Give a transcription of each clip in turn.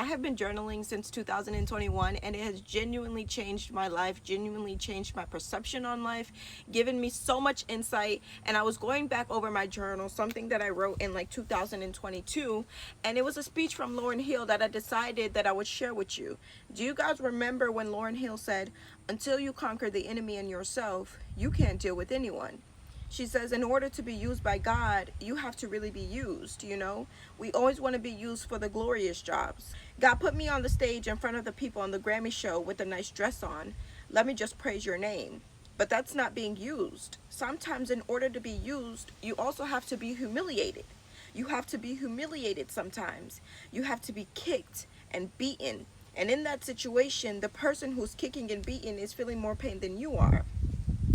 I have been journaling since 2021, and it has genuinely changed my life, genuinely changed my perception on life, given me so much insight. And I was going back over my journal, something that I wrote in like 2022, and it was a speech from Lauryn Hill that I decided that I would share with you. Do you guys remember when Lauryn Hill said, "Until you conquer the enemy in yourself, you can't deal with anyone"? She says, in order to be used by God, you have to really be used, you know? We always want to be used for the glorious jobs. God put me on the stage in front of the people on the Grammy show with a nice dress on. Let me just praise your name. But that's not being used. Sometimes in order to be used, you also have to be humiliated. You have to be humiliated sometimes. You have to be kicked and beaten. And in that situation, the person who's kicking and beating is feeling more pain than you are.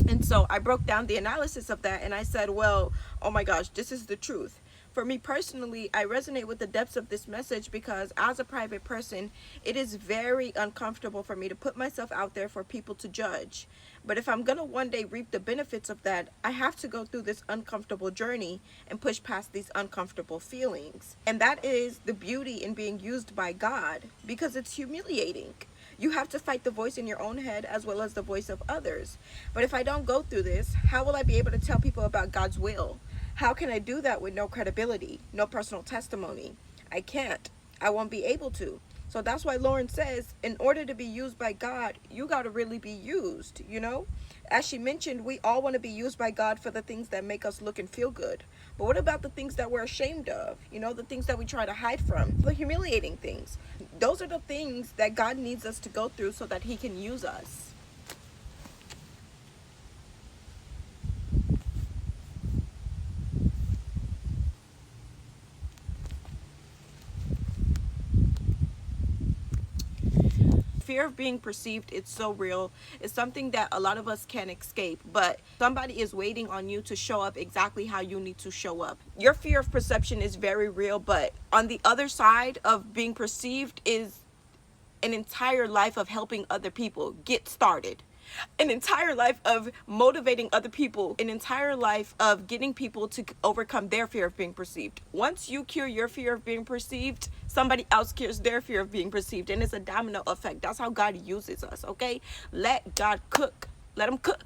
And so I broke down the analysis of that, and I said, well, oh my gosh, this is the truth. For me personally, I resonate with the depths of this message because as a private person, it is very uncomfortable for me to put myself out there for people to judge. But if I'm going to one day reap the benefits of that, I have to go through this uncomfortable journey and push past these uncomfortable feelings. And that is the beauty in being used by God, because it's humiliating. You have to fight the voice in your own head as well as the voice of others. But if I don't go through this, how will I be able to tell people about God's will? How can I do that with no credibility, no personal testimony? I can't. I won't be able to. So that's why Lauryn says, in order to be used by God, you got to really be used, you know? As she mentioned, we all want to be used by God for the things that make us look and feel good. But what about the things that we're ashamed of? You know, the things that we try to hide from, the humiliating things. Those are the things that God needs us to go through so that he can use us. Fear of being perceived, it's so real. It's something that a lot of us can't escape, but somebody is waiting on you to show up exactly how you need to show up. Your fear of perception is very real, but on the other side of being perceived is an entire life of helping other people get started, an entire life of motivating other people, an entire life of getting people to overcome their fear of being perceived. Once you cure your fear of being perceived, somebody else cures their fear of being perceived, and it's a domino effect. That's how God uses us, okay? Let God cook. Let him cook.